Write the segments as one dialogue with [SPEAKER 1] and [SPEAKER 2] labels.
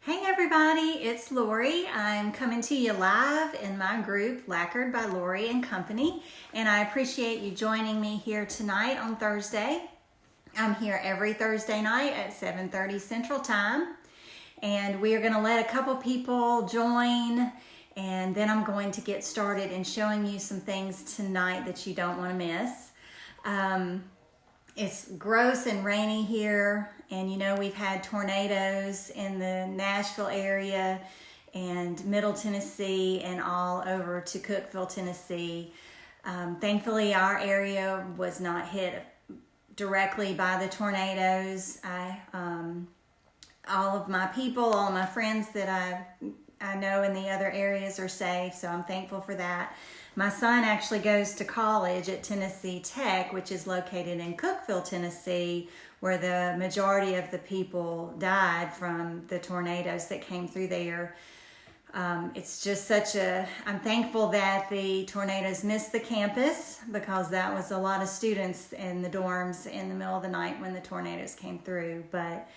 [SPEAKER 1] Hey everybody, it's Lori. I'm coming to you live in my group, Lacquered by Lori and Company, and I appreciate you joining me here tonight on Thursday. I'm here every Thursday night at 7:30 Central Time, and we are going to let a couple people join, and then I'm going to get started in showing you some things tonight that you don't want to miss. It's gross and rainy here, and you know we've had tornadoes in the Nashville area and Middle Tennessee and all over to Cookeville, Tennessee. Thankfully, our area was not hit directly by the tornadoes. All of my people, all my friends that I know in the other areas are safe, so I'm thankful for that. My son actually goes to college at Tennessee Tech, which is located in Cookeville, Tennessee, where the majority of the people died from the tornadoes that came through there. It's just I'm thankful that the tornadoes missed the campus, because that was a lot of students in the dorms in the middle of the night when the tornadoes came through. But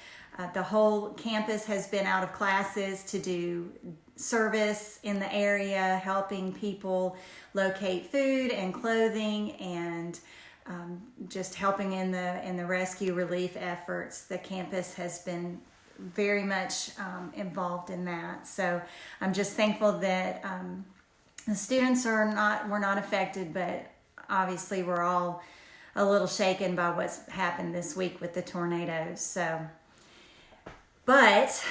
[SPEAKER 1] the whole campus has been out of classes to do service in the area, helping people locate food and clothing, and just helping in the rescue relief efforts. The campus has been very much involved in that. So I'm just thankful that the students were not affected, but obviously we're all a little shaken by what's happened this week with the tornadoes. But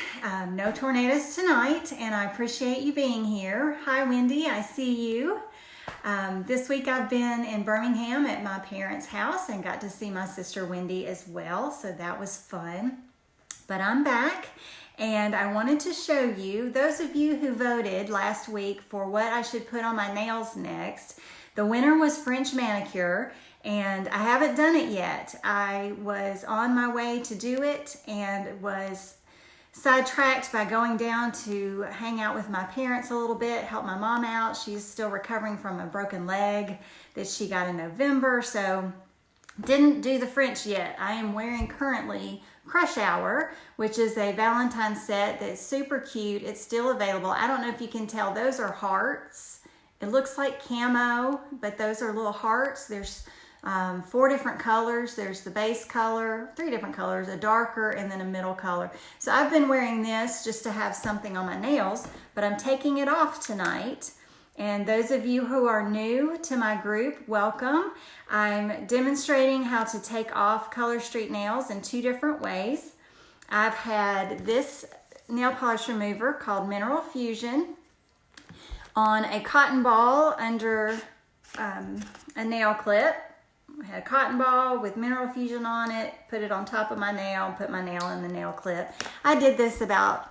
[SPEAKER 1] no tornadoes tonight, and I appreciate you being here. Hi, Wendy, I see you. This week I've been in Birmingham at my parents' house and got to see my sister Wendy as well, so that was fun. But I'm back, and I wanted to show you, those of you who voted last week for what I should put on my nails next. The winner was French manicure, and I haven't done it yet. I was on my way to do it and was sidetracked by going down to hang out with my parents a little bit, help my mom out. She's still recovering from a broken leg that she got in November, so didn't do the French yet. I am wearing currently Crush Hour, which is a Valentine set that's super cute. It's still available. I don't know if you can tell, those are hearts. It looks like camo, but those are little hearts. There's 4 different colors. There's the base color, 3 different colors, a darker, and then a middle color. So I've been wearing this just to have something on my nails, but I'm taking it off tonight. And those of you who are new to my group, welcome. I'm demonstrating how to take off Color Street nails in 2 different ways. I've had this nail polish remover called Mineral Fusion on a cotton ball under a nail clip. I had a cotton ball with Mineral Fusion on it, put it on top of my nail, put my nail in the nail clip. I did this about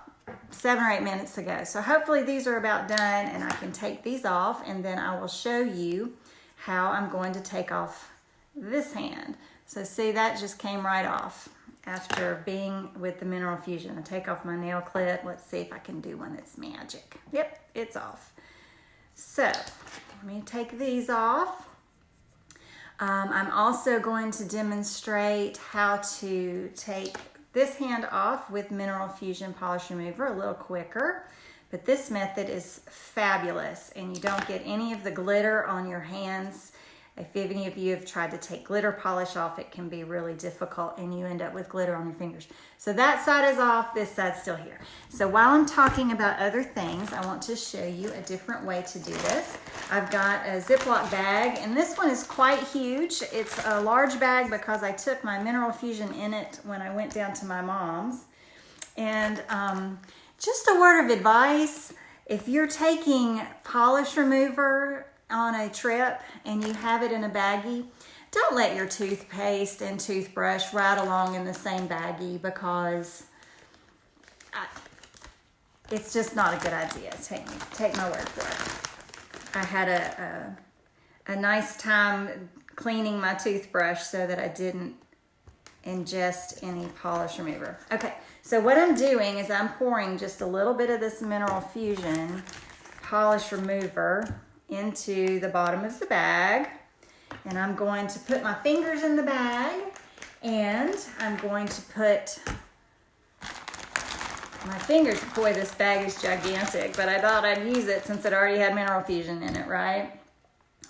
[SPEAKER 1] 7 or 8 minutes ago. So hopefully these are about done and I can take these off, and then I will show you how I'm going to take off this hand. So see, that just came right off after being with the Mineral Fusion. I take off my nail clip. Let's see if I can do one that's magic. Yep, it's off. So let me take these off. I'm also going to demonstrate how to take this hand off with Mineral Fusion Polish Remover a little quicker, but this method is fabulous, and you don't get any of the glitter on your hands. If any of you have tried to take glitter polish off, it can be really difficult, and you end up with glitter on your fingers. So that side is off, this side's still here. So while I'm talking about other things, I want to show you a different way to do this. I've got a Ziploc bag, and this one is quite huge. It's a large bag because I took my Mineral Fusion in it when I went down to my mom's. And just a word of advice, if you're taking polish remover on a trip and you have it in a baggie, don't let your toothpaste and toothbrush ride along in the same baggie, because it's just not a good idea. Take my word for it. I had a nice time cleaning my toothbrush so that I didn't ingest any polish remover. Okay, so what I'm doing is I'm pouring just a little bit of this Mineral Fusion polish remover into the bottom of the bag, and I'm going to put my fingers in the bag, and I'm going to put my fingers, boy, this bag is gigantic, but I thought I'd use it since it already had Mineral Fusion in it, right?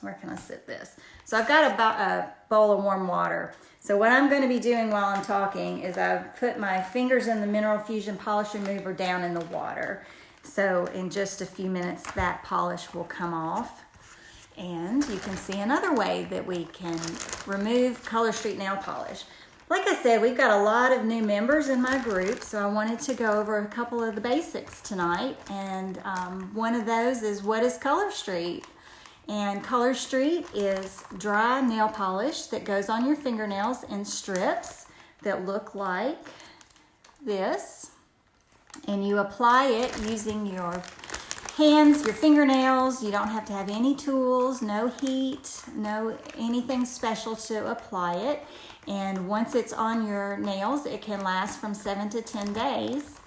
[SPEAKER 1] Where can I sit this? So I've got a bowl of warm water. So what I'm going to be doing while I'm talking is I've put my fingers in the Mineral Fusion polish remover down in the water. So in just a few minutes, that polish will come off. And you can see another way that we can remove Color Street nail polish. Like I said, we've got a lot of new members in my group, so I wanted to go over a couple of the basics tonight. And one of those is, what is Color Street? And Color Street is dry nail polish that goes on your fingernails in strips that look like this. And you apply it using your hands, your fingernails. You don't have to have any tools, no heat, no anything special to apply it. And once it's on your nails, it can last from 7 to 10 days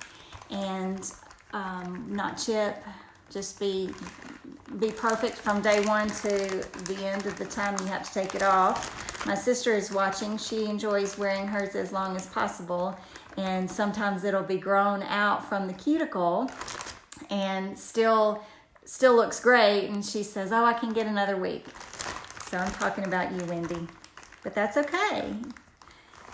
[SPEAKER 1] and not chip, just be perfect from day one to the end of the time you have to take it off. My sister is watching. She enjoys wearing hers as long as possible, and sometimes it'll be grown out from the cuticle and still looks great, and she says, oh, I can get another week. So I'm talking about you, Wendy, but that's okay.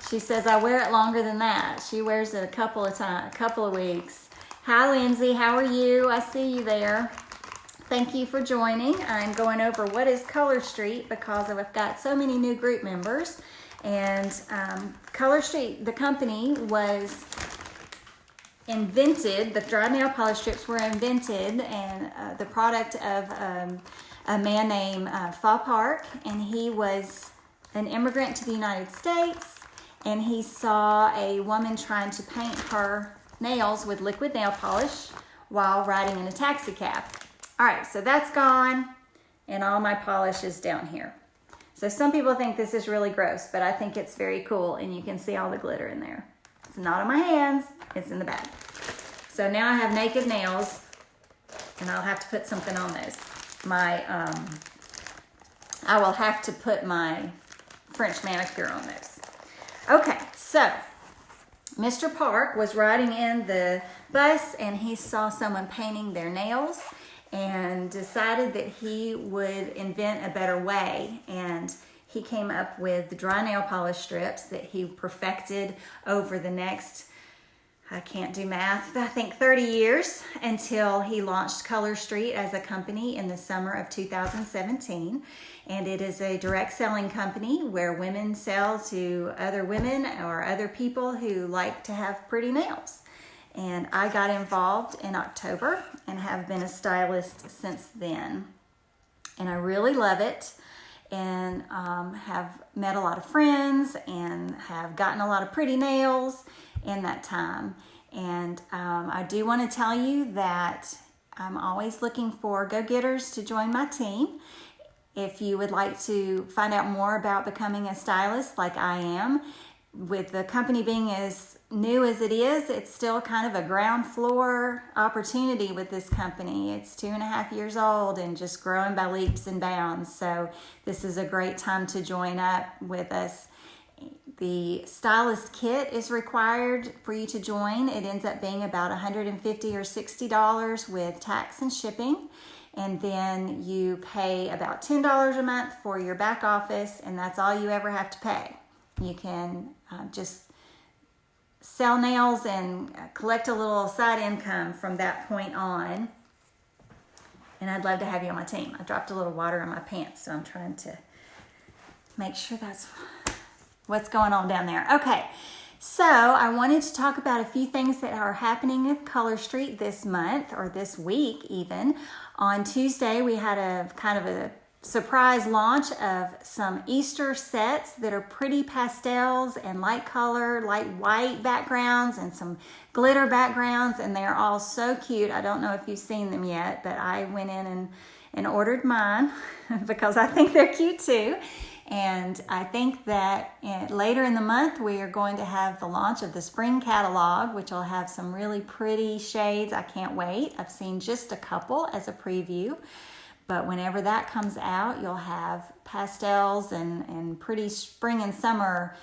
[SPEAKER 1] She says I wear it longer than that. She wears it a couple of weeks. Hi, Lindsay, how are you? I see you there. Thank you for joining. I'm going over what is Color Street because I've got so many new group members. And Color Street, the company, was invented, the dry nail polish strips were invented, and the product of a man named Fa Park, and he was an immigrant to the United States, and he saw a woman trying to paint her nails with liquid nail polish while riding in a taxi cab. All right, so that's gone, and all my polish is down here. So some people think this is really gross, but I think it's very cool, and you can see all the glitter in there. It's not on my hands, it's in the bag. So now I have naked nails, and I'll have to put something on those. I will have to put my French manicure on those. Okay, so Mr. Park was riding in the bus, and he saw someone painting their nails and decided that he would invent a better way. And he came up with the dry nail polish strips that he perfected over the next, I can't do math, I think 30 years, until he launched Color Street as a company in the summer of 2017. And it is a direct selling company where women sell to other women or other people who like to have pretty nails. And I got involved in October and have been a stylist since then. And I really love it, and have met a lot of friends and have gotten a lot of pretty nails in that time. And I do want to tell you that I'm always looking for go-getters to join my team. If you would like to find out more about becoming a stylist like I am, with the company being as new as it is, it's still kind of a ground floor opportunity with this company. It's 2.5 years old and just growing by leaps and bounds. So this is a great time to join up with us. The stylist kit is required for you to join. It ends up being about $150 or $60 with tax and shipping. And then you pay about $10 a month for your back office, and that's all you ever have to pay. You can just sell nails and collect a little side income from that point on. And I'd love to have you on my team. I dropped a little water in my pants, so I'm trying to make sure that's what's going on down there. Okay, so I wanted to talk about a few things that are happening at Color Street this month, or this week even. On Tuesday, we had a kind of a surprise launch of some Easter sets that are pretty pastels and light color, light white backgrounds and some glitter backgrounds, and they're all so cute. I don't know if you've seen them yet, but I went in and ordered mine because I think they're cute too. And I think that later in the month we are going to have the launch of the spring catalog, which will have some really pretty shades. I can't wait. I've seen just a couple as a preview. But whenever that comes out, you'll have pastels and pretty spring and summer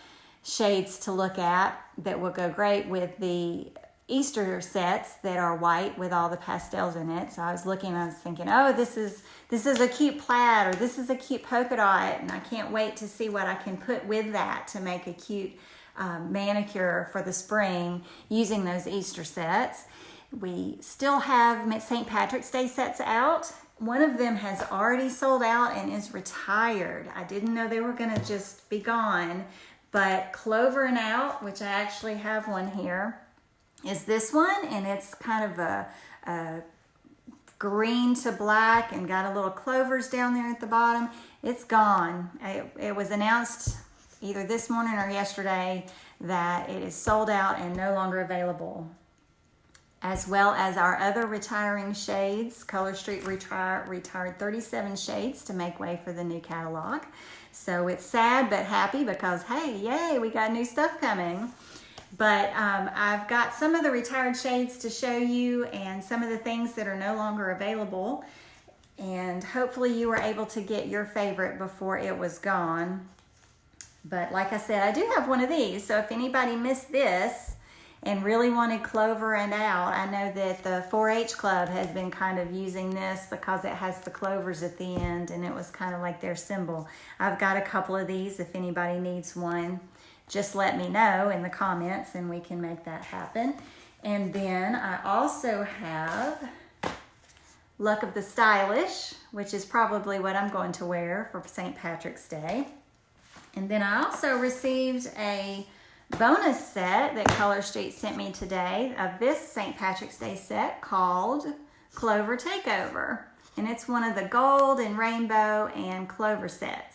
[SPEAKER 1] shades to look at that will go great with the Easter sets that are white with all the pastels in it. So I was thinking, oh, this is a cute plaid, or this is a cute polka dot, and I can't wait to see what I can put with that to make a cute manicure for the spring using those Easter sets. We still have St. Patrick's Day sets out. One of them has already sold out and is retired. I didn't know they were going to just be gone, but Clover and Out, which I actually have one here, is this one, and it's kind of a green to black and got a little clovers down there at the bottom. It's gone. It was announced either this morning or yesterday that it is sold out and no longer available. As well as our other retiring shades. Color Street retired 37 shades to make way for the new catalog. So it's sad but happy because, hey, yay, we got new stuff coming. But I've got some of the retired shades to show you and some of the things that are no longer available. And hopefully you were able to get your favorite before it was gone. But like I said, I do have one of these. So if anybody missed this and really wanted Clover and Out, I know that the 4-H Club has been kind of using this because it has the clovers at the end and it was kind of like their symbol. I've got a couple of these if anybody needs one. Just let me know in the comments and we can make that happen. And then I also have Luck of the Stylish, which is probably what I'm going to wear for St. Patrick's Day. And then I also received a bonus set that Color Street sent me today of this St. Patrick's Day set called Clover Takeover. And it's one of the gold and rainbow and clover sets.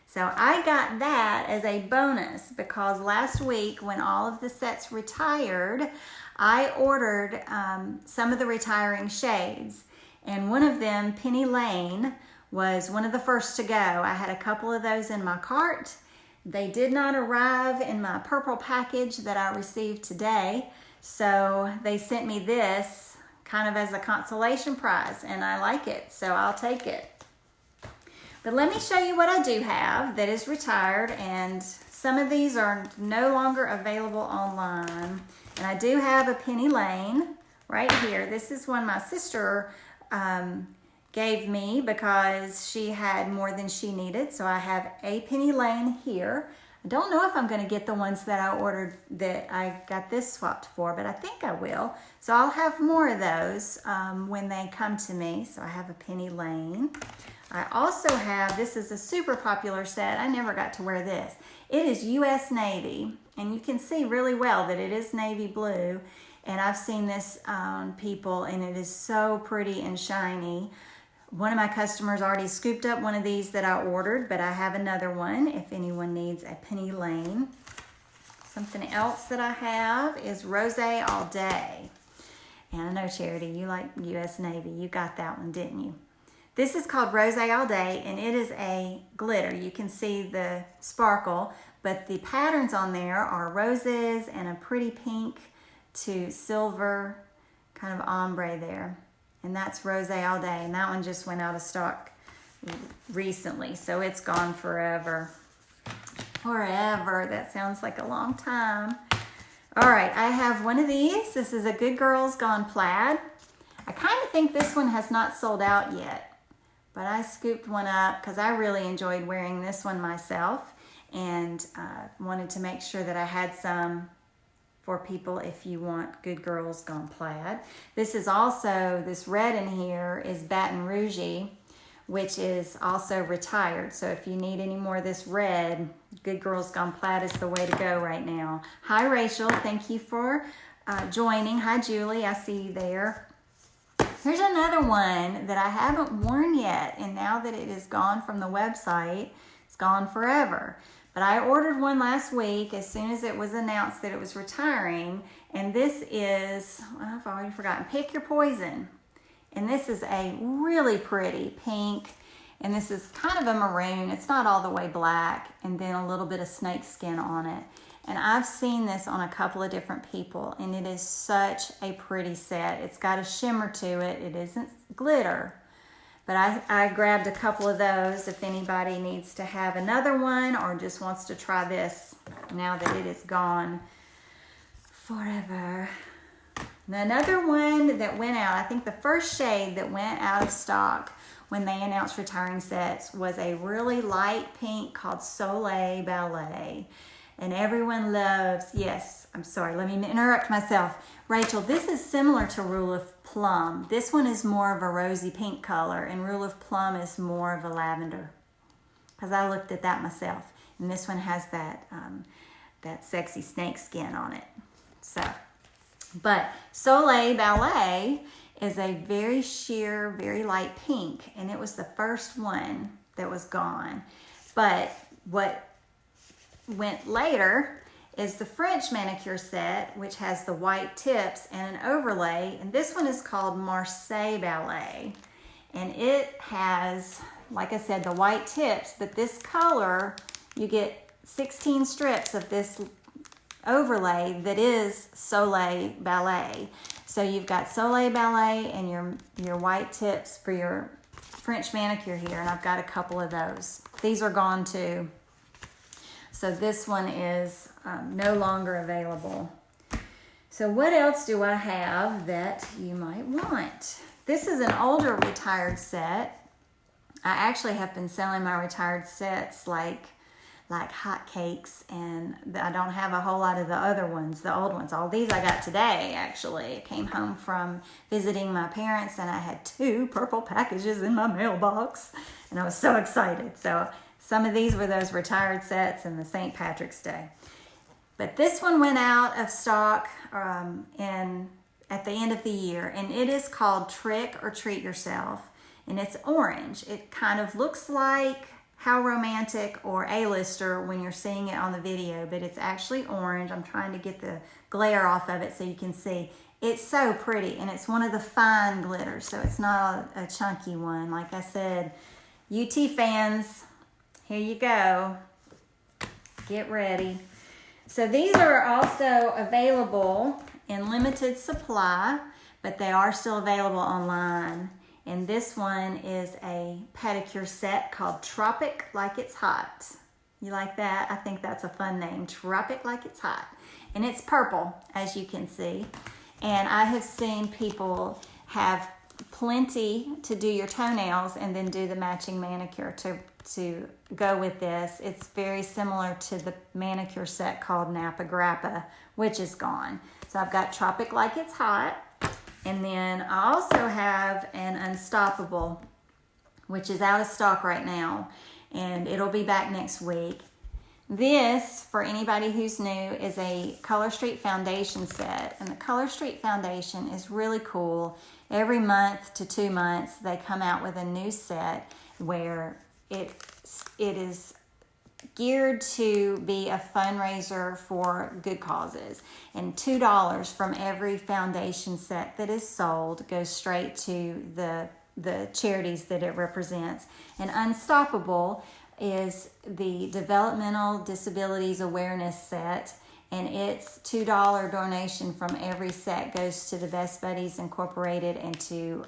[SPEAKER 1] So I got that as a bonus because last week when all of the sets retired, I ordered some of the retiring shades. And one of them, Penny Lane, was one of the first to go. I had a couple of those in my cart. They did not arrive in my purple package that I received today, so they sent me this kind of as a consolation prize, and I like it, so I'll take it. But let me show you what I do have that is retired, and some of these are no longer available online. And I do have a Penny Lane right here. This is one my sister gave me because she had more than she needed. So I have a Penny Lane here. I don't know if I'm going to get the ones that I ordered that I got this swapped for, but I think I will. So I'll have more of those when they come to me. So I have a Penny Lane. I also have, this is a super popular set. I never got to wear this. It is US Navy, and you can see really well that it is navy blue. And I've seen this on people, and it is so pretty and shiny. One of my customers already scooped up one of these that I ordered, but I have another one if anyone needs a Penny Lane. Something else that I have is Rosé All Day. And I know, Charity, you like US Navy. You got that one, didn't you? This is called Rosé All Day, and it is a glitter. You can see the sparkle, but the patterns on there are roses and a pretty pink to silver kind of ombre there. And that's Rosé All Day, and that one just went out of stock recently, so it's gone forever. Forever, that sounds like a long time. All right, I have one of these. This is a Good Girls Gone Plaid. I kind of think this one has not sold out yet, but I scooped one up because I really enjoyed wearing this one myself and wanted to make sure that I had some for people if you want Good Girls Gone Plaid. This is also, this red in here is Baton Rouge-y, which is also retired. So if you need any more of this red, Good Girls Gone Plaid is the way to go right now. Hi, Rachel. Thank you for joining. Hi, Julie. I see you there. Here's another one that I haven't worn yet, and now that it is gone from the website, it's gone forever. But I ordered one last week as soon as it was announced that it was retiring, and this is, well, I've already forgotten, Pick Your Poison. And this is a really pretty pink, and this is kind of a maroon. It's not all the way black, and then a little bit of snake skin on it. And I've seen this on a couple of different people, and it is such a pretty set. It's got a shimmer to it. It isn't glitter. But I grabbed a couple of those if anybody needs to have another one or just wants to try this now that it is gone forever. And another one that went out, I think the first shade that went out of stock when they announced retiring sets was a really light pink called Soleil Ballet. And everyone loves, yes, I'm sorry, let me interrupt myself. Rachel, this is similar to Rule of Plum. This one is more of a rosy pink color, and Rule of Plum is more of a lavender. Because I looked at that myself. And this one has that, that sexy snake skin on it. So, but Soleil Ballet is a very sheer, very light pink, and it was the first one that was gone. But what went later is the French manicure set, which has the white tips and an overlay, and this one is called Marseille Ballet. And it has, like I said, the white tips, but this color, you get 16 strips of this overlay that is Soleil Ballet. So you've got Soleil Ballet and your white tips for your French manicure here, and I've got a couple of those. These are gone too. So this one is no longer available. So what else do I have that you might want? This is an older retired set. I actually have been selling my retired sets like hotcakes, and I don't have a whole lot of the other ones, the old ones. All these I got today, actually. I came home from visiting my parents, and I had 2 purple packages in my mailbox, and I was so excited. So some of these were those retired sets in the St. Patrick's Day. But this one went out of stock at the end of the year, and it is called Trick or Treat Yourself, and it's orange. It kind of looks like How Romantic or A-Lister when you're seeing it on the video, but it's actually orange. I'm trying to get the glare off of it so you can see. It's so pretty, and it's one of the fine glitters, so it's not a chunky one. Like I said, UT fans, here you go. Get ready. So these are also available in limited supply, but they are still available online. And this one is a pedicure set called Tropic Like It's Hot. You like that? I think that's a fun name, Tropic Like It's Hot. And it's purple, as you can see. And I have seen people have plenty to do your toenails and then do the matching manicure to go with this. It's very similar to the manicure set called Napa Grappa, which is gone. So I've got Tropic Like It's Hot. And then I also have an Unstoppable, which is out of stock right now, and it'll be back next week. This, for anybody who's new, is a Color Street Foundation set, and the Color Street Foundation is really cool. Every month to 2 months, they come out with a new set where it is geared to be a fundraiser for good causes, and $2 from every foundation set that is sold goes straight to the charities that it represents. And Unstoppable is the Developmental Disabilities Awareness set, and it's $2 donation from every set goes to the Best Buddies Incorporated and to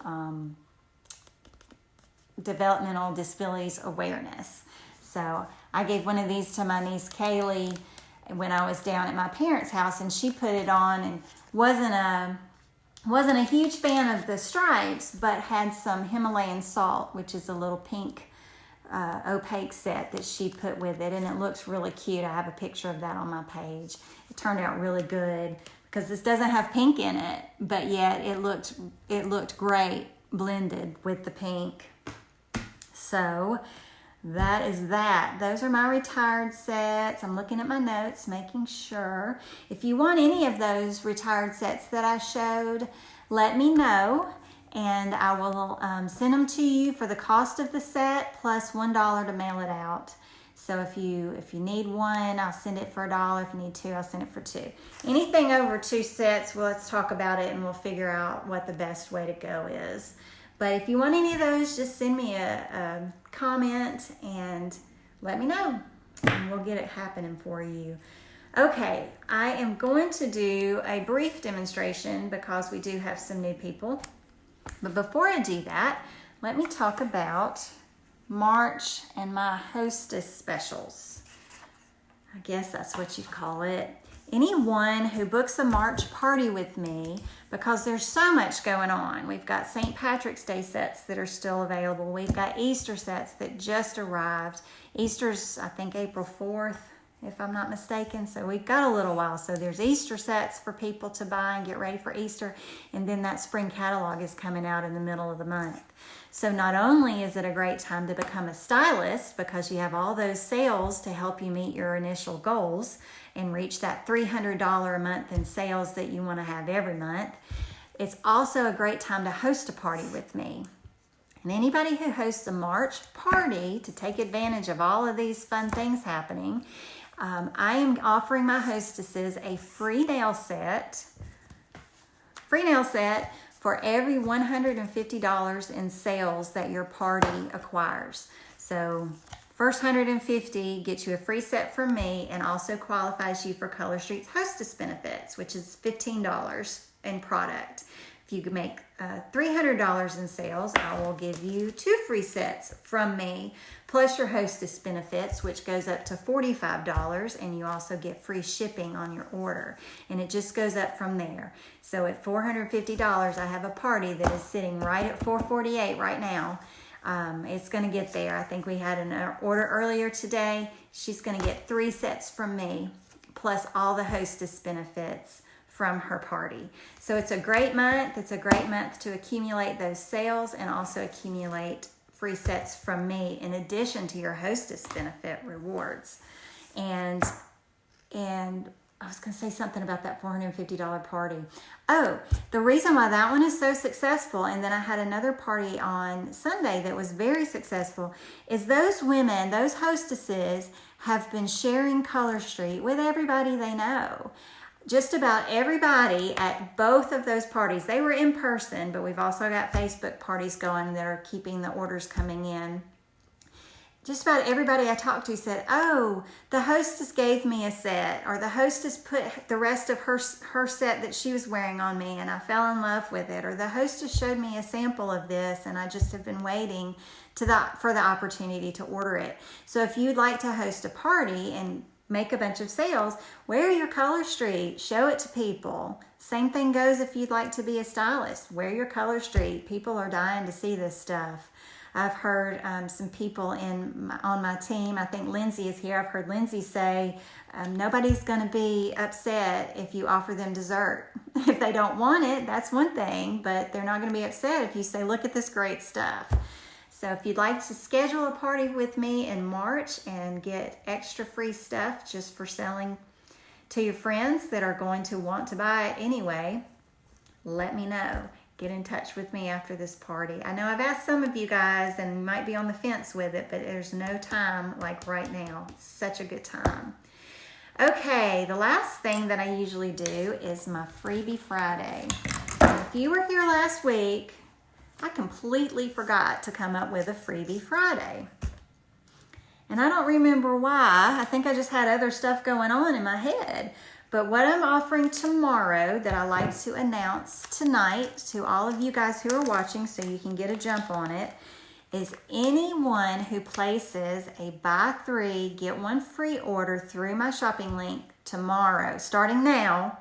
[SPEAKER 1] Developmental Disabilities Awareness. So I gave one of these to my niece Kaylee when I was down at my parents' house, and she put it on and wasn't a huge fan of the stripes, but had some Himalayan salt, which is a little pink opaque set that she put with it, and it looks really cute. I have a picture of that on my page. It turned out really good because this doesn't have pink in it, but yet it looked great blended with the pink. So that is that. Those are my retired sets. I'm looking at my notes, making sure. If you want any of those retired sets that I showed, let me know, and I will send them to you for the cost of the set plus $1 to mail it out. So if you need one, I'll send it for $1. If you need 2, I'll send it for 2. Anything over 2 sets, well, let's talk about it and we'll figure out what the best way to go is. But if you want any of those, just send me a comment and let me know, and we'll get it happening for you. Okay, I am going to do a brief demonstration because we do have some new people. But before I do that, let me talk about March and my hostess specials. I guess that's what you'd call it. Anyone who books a March party with me because there's so much going on. We've got St. Patrick's Day sets that are still available. We've got Easter sets that just arrived. Easter's, I think, April 4th, if I'm not mistaken. So we've got a little while. So there's Easter sets for people to buy and get ready for Easter. And then that spring catalog is coming out in the middle of the month. So not only is it a great time to become a stylist because you have all those sales to help you meet your initial goals and reach that $300 a month in sales that you want to have every month, it's also a great time to host a party with me. And anybody who hosts a March party to take advantage of all of these fun things happening, I am offering my hostesses a free nail set for every $150 in sales that your party acquires. So first 150 gets you a free set from me and also qualifies you for Color Street's hostess benefits, which is $15 in product. If you can make $300 in sales, I will give you 2 free sets from me, plus your hostess benefits, which goes up to $45, and you also get free shipping on your order. And it just goes up from there. So at $450, I have a party that is sitting right at $448 right now. It's going to get there. I think we had an order earlier today. She's going to get 3 sets from me, plus all the hostess benefits from her party. So it's a great month. It's a great month to accumulate those sales and also accumulate free sets from me in addition to your hostess benefit rewards. And I was going to say something about that $450 party. Oh, the reason why that one is so successful, and then I had another party on Sunday that was very successful, is those women, those hostesses, have been sharing Color Street with everybody they know. Just about everybody at both of those parties, they were in person, but we've also got Facebook parties going that are keeping the orders coming in. Just about everybody I talked to said, oh, the hostess gave me a set, or the hostess put the rest of her set that she was wearing on me and I fell in love with it, or the hostess showed me a sample of this and I just have been waiting for the opportunity to order it. So if you'd like to host a party and make a bunch of sales, wear your Color Street, show it to people. Same thing goes if you'd like to be a stylist. Wear your Color Street. People are dying to see this stuff. I've heard some people on my team, I think Lindsay is here, I've heard Lindsay say, nobody's going to be upset if you offer them dessert. If they don't want it, that's one thing, but they're not going to be upset if you say, look at this great stuff. So if you'd like to schedule a party with me in March and get extra free stuff just for selling to your friends that are going to want to buy it anyway, let me know. Get in touch with me after this party. I know I've asked some of you guys and you might be on the fence with it, but there's no time like right now. It's such a good time. Okay, the last thing that I usually do is my Freebie Friday. If you were here last week, I completely forgot to come up with a Freebie Friday. And I don't remember why. I think I just had other stuff going on in my head. But what I'm offering tomorrow that I like to announce tonight to all of you guys who are watching so you can get a jump on it is anyone who places a buy 3, get 1 free order through my shopping link tomorrow, starting now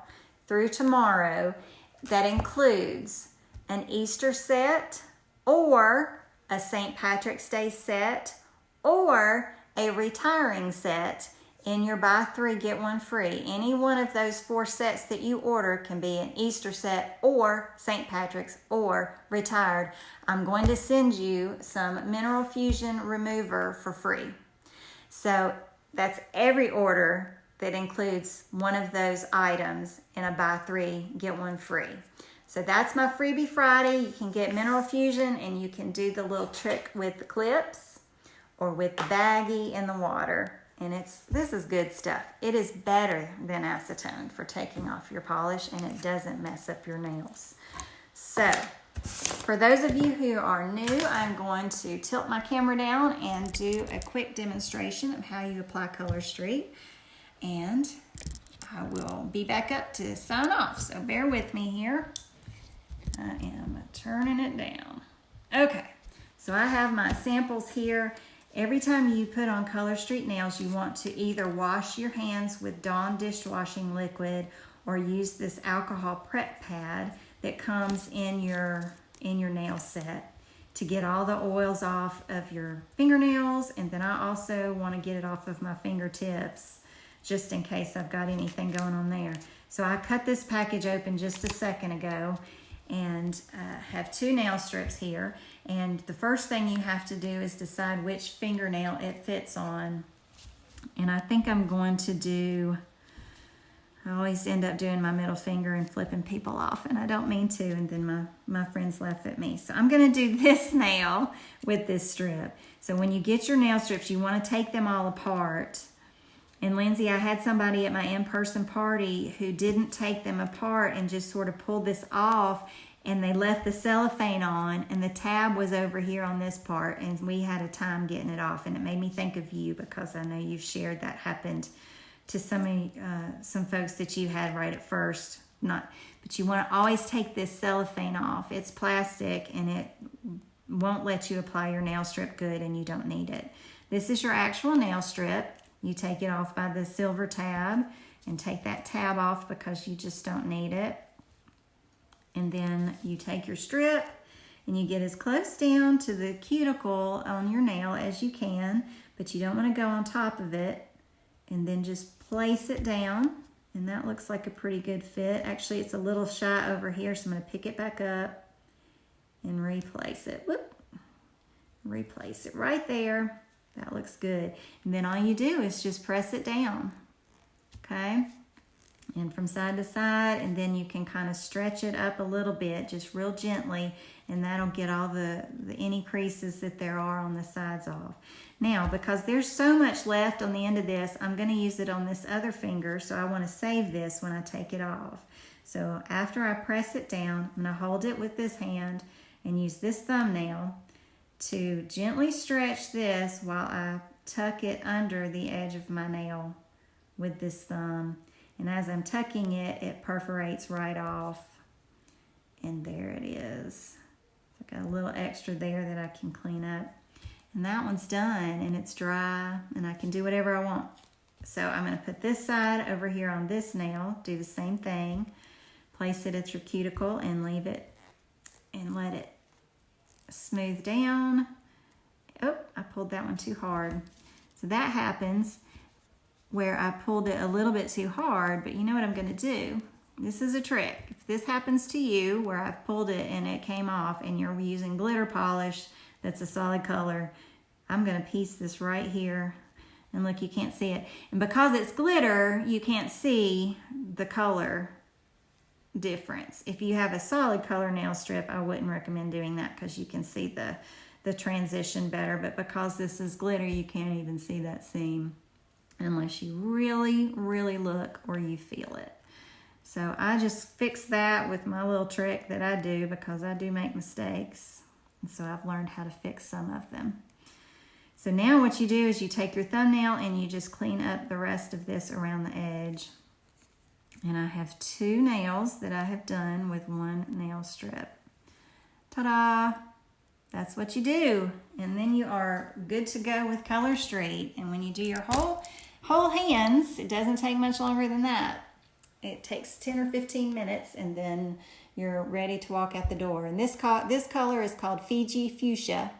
[SPEAKER 1] through tomorrow, that includes an Easter set or a St. Patrick's Day set or a retiring set in your buy 3, get 1 free. Any one of those 4 sets that you order can be an Easter set or St. Patrick's or retired. I'm going to send you some Mineral Fusion remover for free. So that's every order that includes one of those items in a buy 3, get 1 free. So that's my Freebie Friday. You can get Mineral Fusion and you can do the little trick with the clips or with the baggie in the water. And this is good stuff. It is better than acetone for taking off your polish and it doesn't mess up your nails. So for those of you who are new, I'm going to tilt my camera down and do a quick demonstration of how you apply Color Street. And I will be back up to sign off. So bear with me here. I am turning it down. Okay, so I have my samples here. Every time you put on Color Street nails, you want to either wash your hands with Dawn dishwashing liquid or use this alcohol prep pad that comes in your nail set to get all the oils off of your fingernails, and then I also want to get it off of my fingertips just in case I've got anything going on there. So I cut this package open just a second ago and have 2 nail strips here, and the first thing you have to do is decide which fingernail it fits on. And I think I'm going to do, I always end up doing my middle finger and flipping people off, and I don't mean to, and then my friends laugh at me. So I'm going to do this nail with this strip. So when you get your nail strips, you want to take them all apart. And Lindsay, I had somebody at my in-person party who didn't take them apart and just sort of pulled this off, and they left the cellophane on, and the tab was over here on this part, and we had a time getting it off. And it made me think of you, because I know you've shared that happened to some folks that you had right at first. But you want to always take this cellophane off. It's plastic, and it won't let you apply your nail strip good, and you don't need it. This is your actual nail strip. You take it off by the silver tab and take that tab off because you just don't need it. And then you take your strip and you get as close down to the cuticle on your nail as you can, but you don't want to go on top of it. And then just place it down, and that looks like a pretty good fit. Actually, it's a little shy over here, so I'm going to pick it back up and replace it. Whoop. Replace it right there. That looks good. And then all you do is just press it down, okay? And from side to side, and then you can kind of stretch it up a little bit, just real gently, and that'll get all the any creases that there are on the sides off. Now, because there's so much left on the end of this, I'm going to use it on this other finger, so I want to save this when I take it off. So after I press it down, I'm going to hold it with this hand and use this thumbnail to gently stretch this while I tuck it under the edge of my nail with this thumb. And as I'm tucking it, it perforates right off. And there it is. I got a little extra there that I can clean up. And that one's done, and it's dry, and I can do whatever I want. So I'm going to put this side over here on this nail, do the same thing. Place it at your cuticle and leave it and let it smooth down. Oh, I pulled that one too hard. So that happens where I pulled it a little bit too hard, but you know what I'm going to do? This is a trick. If this happens to you where I've pulled it and it came off and you're using glitter polish that's a solid color, I'm going to piece this right here. And look, you can't see it. And because it's glitter, you can't see the color difference. If you have a solid color nail strip, I wouldn't recommend doing that because you can see the transition better. But because this is glitter, you can't even see that seam unless you really, really look or you feel it. So I just fix that with my little trick that I do because I do make mistakes. And so I've learned how to fix some of them. So now what you do is you take your thumbnail and you just clean up the rest of this around the edge. And I have 2 nails that I have done with 1 nail strip. Ta-da! That's what you do. And then you are good to go with Color Street. And when you do your whole hands, it doesn't take much longer than that. It takes 10 or 15 minutes, and then you're ready to walk out the door. And this color is called Fiji Fuchsia,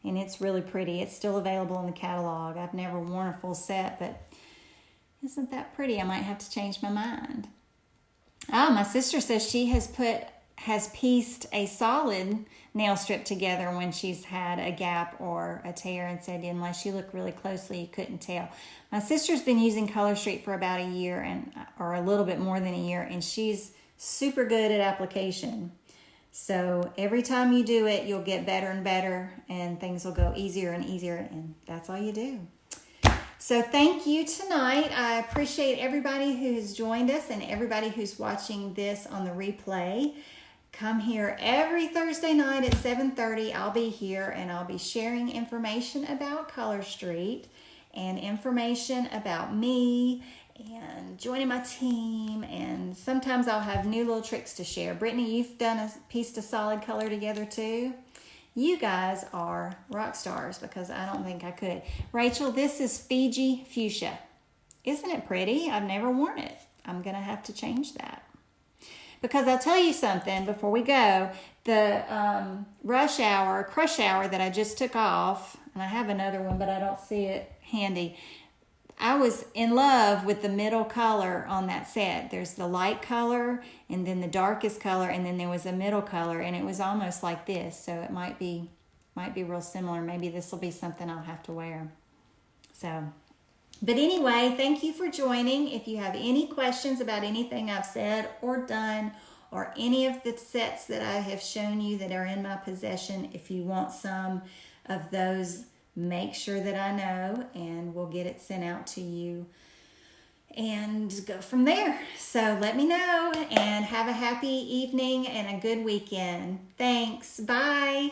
[SPEAKER 1] and it's really pretty. It's still available in the catalog. I've never worn a full set, but isn't that pretty? I might have to change my mind. My sister says she has pieced a solid nail strip together when she's had a gap or a tear, and said unless you look really closely, you couldn't tell. My sister's been using Color Street for about a year or a little bit more than a year, and she's super good at application. So every time you do it, you'll get better and better, and things will go easier and easier, and that's all you do. So thank you tonight. I appreciate everybody who has joined us and everybody who's watching this on the replay. Come here every Thursday night at 7:30. I'll be here, and I'll be sharing information about Color Street and information about me and joining my team. And sometimes I'll have new little tricks to share. Brittany, you've done a piece of solid color together too. You guys are rock stars because I don't think I could. Rachel, this is Fiji Fuchsia. Isn't it pretty? I've never worn it. I'm going to have to change that. Because I'll tell you something before we go. The crush hour that I just took off, and I have another one, but I don't see it handy. I was in love with the middle color on that set. There's the light color, and then the darkest color, and then there was a middle color, and it was almost like this. So it might be real similar. Maybe this will be something I'll have to wear. So, but anyway, thank you for joining. If you have any questions about anything I've said or done, or any of the sets that I have shown you that are in my possession, if you want some of those, make sure that I know, and we'll get it sent out to you and go from there. So let me know, and have a happy evening and a good weekend. Thanks. Bye.